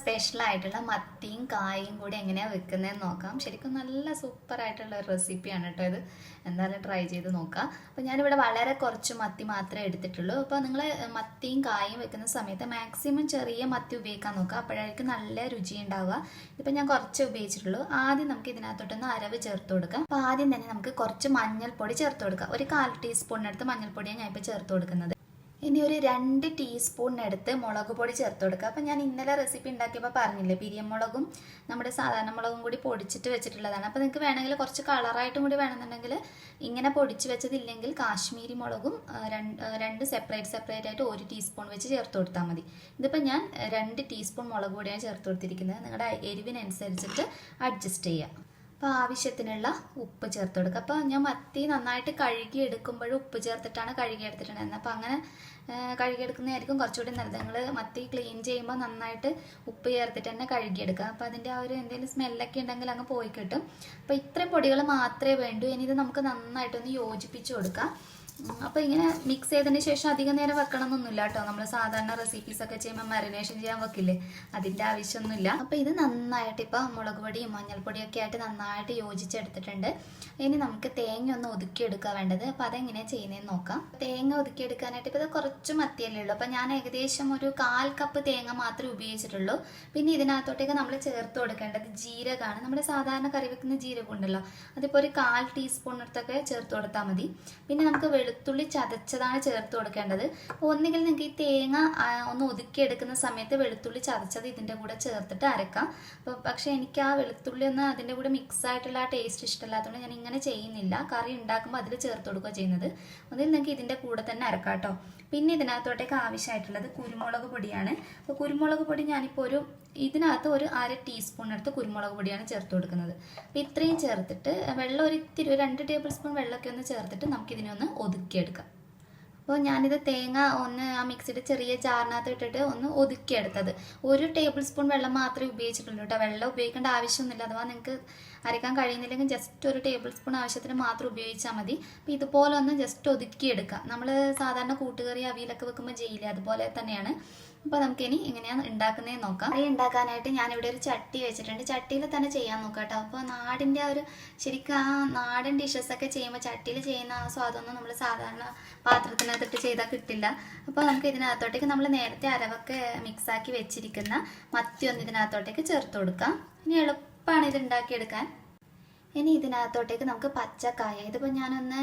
Special ആയിട്ടുള്ള മത്തിയും കായും കൂടി എങ്ങനെയാണ് വെക്കുന്നതെന്ന് നോക്കാം. ശരിക്കും നല്ല സൂപ്പർ ആയിട്ടുള്ള ഒരു റെസിപ്പിയാണ് കേട്ടോ ഇത്. എന്തായാലും ട്രൈ ചെയ്ത് നോക്കാം. അപ്പോൾ ഞാനിവിടെ വളരെ കുറച്ച് മത്തി മാത്രമേ എടുത്തിട്ടുള്ളൂ. അപ്പോൾ നിങ്ങൾ മത്തിയും കായും വെക്കുന്ന സമയത്ത് മാക്സിമം ചെറിയ മത്തി ഉപയോഗിക്കാൻ നോക്കുക. അപ്പോഴായിരിക്കും നല്ല രുചി ഉണ്ടാവുക. ഇതിപ്പോൾ ഞാൻ കുറച്ച് ഉപയോഗിച്ചിട്ടുള്ളൂ. ആദ്യം നമുക്ക് ഇതിനകത്തോട്ടൊന്ന് അരവ് ചേർത്ത് കൊടുക്കാം. അപ്പോൾ ആദ്യം തന്നെ നമുക്ക് കുറച്ച് മഞ്ഞൾപ്പൊടി ചേർത്ത് കൊടുക്കാം. ഒരു 1/4 ടീസ്പൂണിനടുത്ത് മഞ്ഞൾപ്പൊടിയാണ് ഞാൻ ഇപ്പോൾ ചേർത്ത് കൊടുക്കുന്നത്. ഇനി ഒരു 2 ടീസ്പൂണിനടുത്ത് മുളക് പൊടി ചേർത്ത് കൊടുക്കുക. അപ്പോൾ ഞാൻ ഇന്നലെ റെസിപ്പി ഉണ്ടാക്കിയപ്പോൾ പറഞ്ഞില്ലേ, പിരിയമുളകും നമ്മുടെ സാധാരണ മുളകും കൂടി പൊടിച്ചിട്ട് വെച്ചിട്ടുള്ളതാണ്. അപ്പോൾ നിങ്ങൾക്ക് വേണമെങ്കിൽ കുറച്ച് കളറായിട്ടും കൂടി വേണമെന്നുണ്ടെങ്കിൽ ഇങ്ങനെ പൊടിച്ച് വെച്ചതില്ലെങ്കിൽ കാശ്മീരി മുളകും രണ്ട് സെപ്പറേറ്റ് ആയിട്ട് 1 ടീസ്പൂൺ വെച്ച് ചേർത്ത് കൊടുത്താൽ മതി. ഇതിപ്പോൾ ഞാൻ 2 ടീസ്പൂൺ മുളക് പൊടിയാണ് ചേർത്ത് കൊടുത്തിരിക്കുന്നത്. നിങ്ങളുടെ എരിവിനനുസരിച്ചിട്ട് അഡ്ജസ്റ്റ് ചെയ്യുക. അപ്പോൾ ആവശ്യത്തിനുള്ള ഉപ്പ് ചേർത്ത് കൊടുക്കുക. അപ്പോൾ ഞാൻ മത്തി നന്നായിട്ട് കഴുകി എടുക്കുമ്പോഴും ഉപ്പ് ചേർത്തിട്ടാണ് കഴുകി എടുത്തിട്ടുണ്ടായിരുന്നത്. അപ്പോൾ അങ്ങനെ കഴുകിയെടുക്കുന്നതായിരിക്കും കുറച്ചുകൂടി നല്ലത്. നിങ്ങൾ മത്തി ക്ലീൻ ചെയ്യുമ്പോൾ നന്നായിട്ട് ഉപ്പ് ചേർത്തിട്ട് തന്നെ കഴുകിയെടുക്കുക. അപ്പോൾ അതിൻ്റെ ആ ഒരു എന്തെങ്കിലും സ്മെല്ലൊക്കെ ഉണ്ടെങ്കിൽ അങ്ങ് പോയി കിട്ടും. അപ്പോൾ ഇത്രയും പൊടികൾ മാത്രമേ വേണ്ടൂ. ഇനി ഇത് നമുക്ക് നന്നായിട്ടൊന്ന് യോജിപ്പിച്ച് കൊടുക്കാം. അപ്പോൾ ഇങ്ങനെ മിക്സ് ചെയ്തതിന് ശേഷം അധികം നേരം വെക്കണം എന്നൊന്നുമില്ല കേട്ടോ. നമ്മൾ സാധാരണ റെസിപ്പീസ് ഒക്കെ ചെയ്യുമ്പോൾ മാരിനേഷൻ ചെയ്യാൻ വെക്കില്ലേ, അതിൻ്റെ ആവശ്യമൊന്നുമില്ല. അപ്പോൾ ഇത് നന്നായിട്ട് ഇപ്പോൾ മുളക് പൊടിയും മഞ്ഞൾപ്പൊടിയൊക്കെ ആയിട്ട് നന്നായിട്ട് യോജിച്ചെടുത്തിട്ടുണ്ട്. ഇനി നമുക്ക് തേങ്ങ ഒന്ന് ഒതുക്കിയെടുക്കാൻ വേണ്ടത്. അപ്പോൾ അതെങ്ങനെയാണ് ചെയ്യുന്നതെന്ന് നോക്കാം. തേങ്ങ ഒതുക്കിയെടുക്കാനായിട്ട് ഇപ്പോൾ ഇത് കുറച്ച് മത്തിയല്ലേ ഉള്ളൂ. അപ്പോൾ ഞാൻ ഏകദേശം ഒരു 1/4 കപ്പ് തേങ്ങ മാത്രമേ ഉപയോഗിച്ചിട്ടുള്ളൂ. പിന്നെ ഇതിനകത്തോട്ടേക്ക് നമ്മൾ ചേർത്ത് കൊടുക്കേണ്ടത് ജീരകമാണ്. നമ്മുടെ സാധാരണ കറി വെക്കുന്ന ജീരകം ഉണ്ടല്ലോ, അതിപ്പോൾ ഒരു 1/4 ടീസ്പൂണിനടുത്തൊക്കെ ചേർത്ത് കൊടുത്താൽ മതി. പിന്നെ നമുക്ക് വെളുത്തുള്ളി ചതച്ചതാണ് ചേർത്ത് കൊടുക്കേണ്ടത്. ഒന്നുകിൽ നിങ്ങൾക്ക് ഈ തേങ്ങ ഒന്ന് ഒതുക്കിയെടുക്കുന്ന സമയത്ത് വെളുത്തുള്ളി ചതച്ചത് ഇതിൻ്റെ കൂടെ ചേർത്തിട്ട് അരക്കാം. അപ്പോൾ പക്ഷേ എനിക്ക് ആ വെളുത്തുള്ളി ഒന്ന് അതിൻ്റെ കൂടെ മിക്സ് ആയിട്ടുള്ള ആ ടേസ്റ്റ് ഇഷ്ടമില്ലാത്തതുകൊണ്ട് ഞാൻ ഇങ്ങനെ ചെയ്യുന്നില്ല. കറി ഉണ്ടാക്കുമ്പോൾ അതിൽ ചേർത്ത് കൊടുക്കുക ചെയ്യുന്നത്. ഒന്നിൽ നിങ്ങൾക്ക് ഇതിൻ്റെ കൂടെ തന്നെ അരക്കാം കേട്ടോ. പിന്നെ ഇതിനകത്തോട്ടേക്ക് ആവശ്യമായിട്ടുള്ളത് കുരുമുളക് പൊടിയാണ്. അപ്പോൾ കുരുമുളക് പൊടി ഞാനിപ്പോൾ ഇതിനകത്ത് ഒരു 1/2 ടീസ്പൂണിനടുത്ത് കുരുമുളക് പൊടിയാണ് ചേർത്ത് കൊടുക്കുന്നത്. അപ്പോൾ ഇത്രയും ചേർത്തിട്ട് വെള്ളം ഒരു 2 ടേബിൾ സ്പൂൺ വെള്ളമൊക്കെ ഒന്ന് ചേർത്തിട്ട് നമുക്കിതിനെ ഒന്ന് ഒതുക്കിയെടുക്കാം. അപ്പോൾ ഞാനിത് തേങ്ങ ഒന്ന് ആ മിക്സിയുടെ ചെറിയ ജാറിനകത്ത് ഇട്ടിട്ട് ഒന്ന് ഒതുക്കിയെടുത്തത്. 1 ടേബിൾ സ്പൂൺ വെള്ളം മാത്രമേ ഉപയോഗിച്ചിട്ടുള്ളൂ കേട്ടോ. വെള്ളം ഉപയോഗിക്കേണ്ട ആവശ്യമൊന്നുമില്ല. അഥവാ നിങ്ങൾക്ക് അരക്കാൻ കഴിയുന്നില്ലെങ്കിൽ ജസ്റ്റ് 1 ടേബിൾ സ്പൂൺ ആവശ്യത്തിന് മാത്രം ഉപയോഗിച്ചാൽ മതി. അപ്പോൾ ഇതുപോലെ ഒന്ന് ജസ്റ്റ് ഒതുക്കിയെടുക്കാം. നമ്മൾ സാധാരണ കൂട്ടുകറി അവിയലൊക്കെ വെക്കുമ്പോൾ ചെയ്യില്ലേ, അതുപോലെ തന്നെയാണ്. അപ്പോൾ നമുക്കിനി എങ്ങനെയാണ് ഉണ്ടാക്കുന്നതെന്ന് നോക്കാം. കറി ഉണ്ടാക്കാനായിട്ട് ഞാനിവിടെ ഒരു ചട്ടി വെച്ചിട്ടുണ്ട്. ചട്ടിയിൽ തന്നെ ചെയ്യാൻ നോക്കാം കേട്ടോ. അപ്പോൾ നാടിൻ്റെ ആ ഒരു ശരിക്കും ആ നാടൻ ഡിഷസൊക്കെ ചെയ്യുമ്പോൾ ചട്ടിയിൽ ചെയ്യുന്ന ആ സ്വാദൊന്നും നമ്മൾ സാധാരണ പാത്രത്തിനകത്തിട്ട് ചെയ്താൽ കിട്ടില്ല. അപ്പോൾ നമുക്ക് ഇതിനകത്തോട്ടേക്ക് നമ്മൾ നേരത്തെ അരവൊക്കെ മിക്സാക്കി വെച്ചിരിക്കുന്ന മത്തി ഒന്ന് ഇതിനകത്തോട്ടേക്ക് ചേർത്ത് കൊടുക്കാം. ഇനി എളുപ്പമാണ് ഇത് ഉണ്ടാക്കിയെടുക്കാൻ. ഇനി ഇതിനകത്തോട്ടേക്ക് നമുക്ക് പച്ചക്കായ, ഇതിപ്പോൾ ഞാനൊന്ന്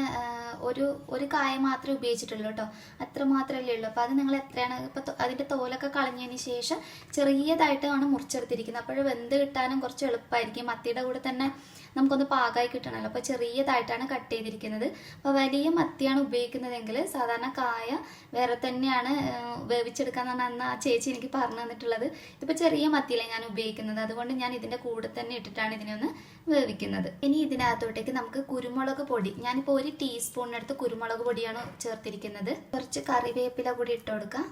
ഒരു കായ മാത്രമേ ഉപയോഗിച്ചിട്ടുള്ളൂ കേട്ടോ. അത്ര മാത്രമല്ലേ ഉള്ളൂ. അപ്പോൾ അത് നിങ്ങൾ എത്രയാണ് ഇപ്പോൾ അതിൻ്റെ തോലൊക്കെ കളഞ്ഞതിന് ശേഷം ചെറിയതായിട്ടാണ് മുറിച്ചെടുത്തിരിക്കുന്നത്. അപ്പോൾ വെന്ത് കിട്ടാനും കുറച്ച് എളുപ്പമായിരിക്കും. മത്തിയുടെ കൂടെ തന്നെ നമുക്കൊന്ന് പാകമായി കിട്ടണമല്ലോ. അപ്പോൾ ചെറിയതായിട്ടാണ് കട്ട് ചെയ്തിരിക്കുന്നത്. അപ്പോൾ വലിയ മത്തിയാണ് ഉപയോഗിക്കുന്നതെങ്കിൽ സാധാരണ കായ വേറെ തന്നെയാണ് വേവിച്ചെടുക്കാന്നാണ് അന്ന് ആ ചേച്ചി എനിക്ക് പറഞ്ഞു തന്നിട്ടുള്ളത്. ഇതിപ്പോൾ ചെറിയ മത്തിയിലാണ് ഞാൻ ഉപയോഗിക്കുന്നത്. അതുകൊണ്ട് ഞാൻ ഇതിൻ്റെ കൂടെ തന്നെ ഇട്ടിട്ടാണ് ഇതിനെ ഒന്ന് വേവിക്കുന്നത്. ഇനി ഇതിനകത്തോട്ടേക്ക് നമുക്ക് കുരുമുളക് പൊടി, ഞാനിപ്പോൾ 1 ടീസ്പൂണിനടുത്ത് കുരുമുളക് പൊടിയാണ് ചേർത്തിരിക്കുന്നത്. കുറച്ച് കറിവേപ്പില കൂടി ഇട്ട് കൊടുക്കാം.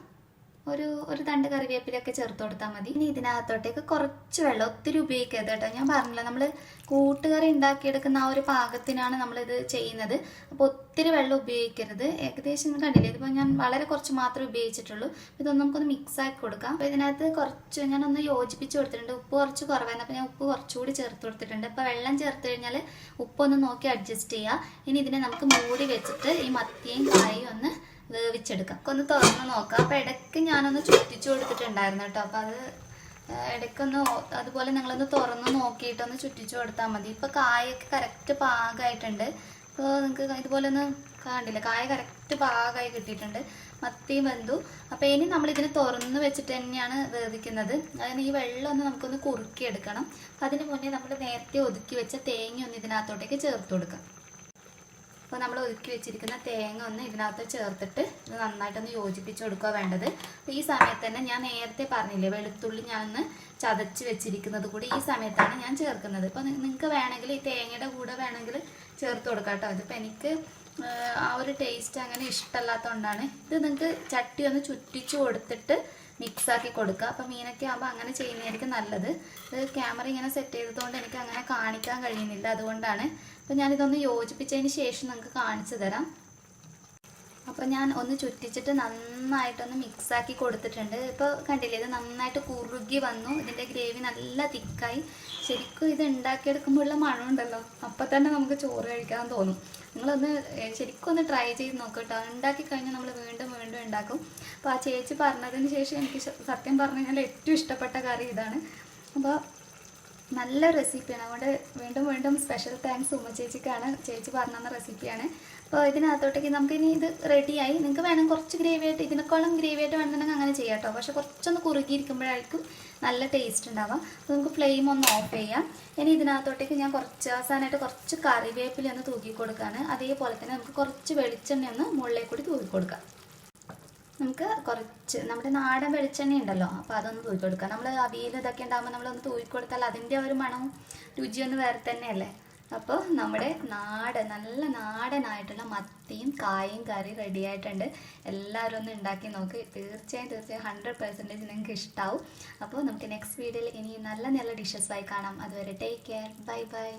ഒരു തണ്ട് കറിവേപ്പിലൊക്കെ ചേർത്ത് കൊടുത്താൽ മതി. ഇനി ഇതിനകത്തോട്ടേക്ക് കുറച്ച് വെള്ളം, ഒത്തിരി ഉപയോഗിക്കരുത് കേട്ടോ. ഞാൻ പറഞ്ഞില്ല, നമ്മൾ കൂട്ടുകറി ഉണ്ടാക്കിയെടുക്കുന്ന ആ ഒരു പാകത്തിനാണ് നമ്മളിത് ചെയ്യുന്നത്. അപ്പോൾ ഒത്തിരി വെള്ളം ഉപയോഗിക്കരുത്. ഏകദേശം കണ്ടില്ലേ, ഇതിപ്പോൾ ഞാൻ വളരെ കുറച്ച് മാത്രമേ ഉപയോഗിച്ചിട്ടുള്ളൂ. ഇതൊന്ന് നമുക്കൊന്ന് മിക്സ് ആക്കി കൊടുക്കാം. അപ്പോൾ ഇതിനകത്ത് കുറച്ച് ഞാനൊന്ന് യോജിപ്പിച്ച് കൊടുത്തിട്ടുണ്ട്. ഉപ്പ് കുറച്ച് കുറവായിരുന്നു, അപ്പോൾ ഞാൻ ഉപ്പ് കുറച്ചുകൂടി ചേർത്ത് കൊടുത്തിട്ടുണ്ട്. അപ്പോൾ വെള്ളം ചേർത്ത് കഴിഞ്ഞാൽ ഉപ്പൊന്ന് നോക്കി അഡ്ജസ്റ്റ് ചെയ്യുക. ഇനി ഇതിനെ നമുക്ക് മൂടി വെച്ചിട്ട് ഈ മത്തിയും കായും ഒന്ന് വേവിച്ചെടുക്കാം. ഒന്ന് തുറന്ന് നോക്കാം. അപ്പോൾ ഇടയ്ക്ക് ഞാനൊന്ന് ചുറ്റിച്ചു കൊടുത്തിട്ടുണ്ടായിരുന്നു കേട്ടോ. അപ്പോൾ അത് ഇടയ്ക്കൊന്ന് അതുപോലെ നിങ്ങളൊന്ന് തുറന്ന് നോക്കിയിട്ടൊന്ന് ചുറ്റിച്ചു കൊടുത്താൽ മതി. ഇപ്പോൾ കായൊക്കെ കറക്റ്റ് പാകമായിട്ടുണ്ട്. അപ്പോൾ നിങ്ങൾക്ക് ഇതുപോലെ ഒന്ന് കണ്ടില്ല, കായ കറക്റ്റ് പാകമായി കിട്ടിയിട്ടുണ്ട്. മത്തി വെന്തു. അപ്പോൾ ഇനി നമ്മളിതിനെ തുറന്ന് വെച്ചിട്ട് തന്നെയാണ് വേവിക്കുന്നത്. അതിന് ഈ വെള്ളം ഒന്ന് നമുക്കൊന്ന് കുറുക്കിയെടുക്കണം. അപ്പോൾ അതിന് മുന്നേ നമ്മൾ നേരത്തെ ഒതുക്കി വെച്ച തേങ്ങ ഒന്ന് ഇതിനകത്തോട്ടേക്ക് ചേർത്ത് കൊടുക്കാം. അപ്പോൾ നമ്മൾ ഒതുക്കി വെച്ചിരിക്കുന്ന തേങ്ങ ഒന്ന് ഇതിനകത്ത് ചേർത്തിട്ട് ഇത് നന്നായിട്ടൊന്ന് യോജിപ്പിച്ച് കൊടുക്കുക വേണ്ടത്. അപ്പോൾ ഈ സമയത്ത് തന്നെ ഞാൻ നേരത്തെ പറഞ്ഞില്ലേ, വെളുത്തുള്ളി ഞാനൊന്ന് ചതച്ച് വെച്ചിരിക്കുന്നത് കൂടി ഈ സമയത്താണ് ഞാൻ ചേർക്കുന്നത്. അപ്പോൾ നിങ്ങൾക്ക് വേണമെങ്കിൽ ഈ തേങ്ങയുടെ കൂടെ വേണമെങ്കിൽ ചേർത്ത് കൊടുക്കാം കേട്ടോ. ഇതിപ്പോൾ എനിക്ക് ആ ഒരു ടേസ്റ്റ് അങ്ങനെ ഇഷ്ടമല്ലാത്തതുകൊണ്ടാണ്. ഇത് നിങ്ങൾക്ക് ചട്ടി ഒന്ന് ചുറ്റിച്ച് കൊടുത്തിട്ട് മിക്സാക്കി കൊടുക്കുക. അപ്പോൾ മീനൊക്കെ ആകുമ്പോൾ അങ്ങനെ ചെയ്യുന്നതായിരിക്കും നല്ലത്. ഇത് ക്യാമറ ഇങ്ങനെ സെറ്റ് ചെയ്തതുകൊണ്ട് എനിക്ക് അങ്ങനെ കാണിക്കാൻ കഴിയുന്നില്ല, അതുകൊണ്ടാണ്. അപ്പോൾ ഞാനിതൊന്ന് യോജിപ്പിച്ചതിന് ശേഷം നിങ്ങൾക്ക് കാണിച്ചു തരാം. അപ്പോൾ ഞാൻ ഒന്ന് ചുറ്റിച്ചിട്ട് നന്നായിട്ടൊന്ന് മിക്സാക്കി കൊടുത്തിട്ടുണ്ട്. ഇപ്പോൾ കണ്ടില്ലേ, ഇത് നന്നായിട്ട് കുറുകി വന്നു. ഇതിൻ്റെ ഗ്രേവി നല്ല തിക്കായി. ശരിക്കും ഇത് ഉണ്ടാക്കിയെടുക്കുമ്പോഴുള്ള മണം ഉണ്ടല്ലോ, അപ്പം തന്നെ നമുക്ക് ചോറ് കഴിക്കാൻ തോന്നും. നിങ്ങളൊന്ന് ശരിക്കും ഒന്ന് ട്രൈ ചെയ്ത് നോക്കുക കേട്ടോ. ഉണ്ടാക്കി കഴിഞ്ഞാൽ നമ്മൾ വീണ്ടും വീണ്ടും ഉണ്ടാക്കും. അപ്പോൾ ആ ചേച്ചി പറഞ്ഞതിന് ശേഷം എനിക്ക് സത്യം പറഞ്ഞു കഴിഞ്ഞാൽ ഏറ്റവും ഇഷ്ടപ്പെട്ട കറി ഇതാണ്. അപ്പോൾ നല്ല റെസിപ്പിയാണ്. അതുകൊണ്ട് വീണ്ടും വീണ്ടും സ്പെഷ്യൽ താങ്ക്സ് ഉമ്മ ചേച്ചിക്കാണ്. ചേച്ചി പറഞ്ഞു തന്ന റെസിപ്പിയാണ്. അപ്പോൾ ഇതിനകത്തോട്ടേക്ക് നമുക്കിനി ഇത് റെഡിയായി. നിങ്ങൾക്ക് വേണം കുറച്ച് ഗ്രേവി ആയിട്ട്, ഇതിനേക്കാളും ഗ്രേവി ആയിട്ട് വേണമെന്നുണ്ടെങ്കിൽ അങ്ങനെ ചെയ്യാം കേട്ടോ. പക്ഷേ കുറച്ചൊന്ന് കുറുകിയിരിക്കുമ്പോഴായിരിക്കും നല്ല ടേസ്റ്റ് ഉണ്ടാവുക. അപ്പോൾ നമുക്ക് ഫ്ലെയിം ഒന്ന് ഓഫ് ചെയ്യാം. ഇനി ഇതിനകത്തോട്ടേക്ക് ഞാൻ അവസാനമായിട്ട് കുറച്ച് കറിവേപ്പില ഒന്ന് തൂക്കി കൊടുക്കുകയാണ്. അതേപോലെ തന്നെ നമുക്ക് കുറച്ച് വെളിച്ചെണ്ണ ഒന്ന് മുകളിലേക്ക് കൂടി തൂക്കി കൊടുക്കാം. നമുക്ക് കുറച്ച് നമ്മുടെ നാടൻ വെളിച്ചെണ്ണ ഉണ്ടല്ലോ, അപ്പോൾ അതൊന്ന് തൂക്കി കൊടുക്കുക. നമ്മൾ അവിയൽ ഇതൊക്കെ ഉണ്ടാകുമ്പോൾ നമ്മളൊന്ന് തൂക്കി കൊടുത്താൽ അതിൻ്റെ ഒരു മണവും രുചിയൊന്നും വേറെ തന്നെയല്ലേ. അപ്പോൾ നമ്മുടെ നല്ല നാടനായിട്ടുള്ള മത്തിയും കായും കറി റെഡി ആയിട്ടുണ്ട്. എല്ലാവരും ഒന്ന് ഉണ്ടാക്കി നോക്ക്. തീർച്ചയായും 100% നിങ്ങൾക്ക് ഇഷ്ടമാവും. അപ്പോൾ നമുക്ക് നെക്സ്റ്റ് വീഡിയോയിൽ ഇനി നല്ല നല്ല ഡിഷസായി കാണാം. അതുവരെ ടേക്ക് കെയർ, ബൈ ബൈ.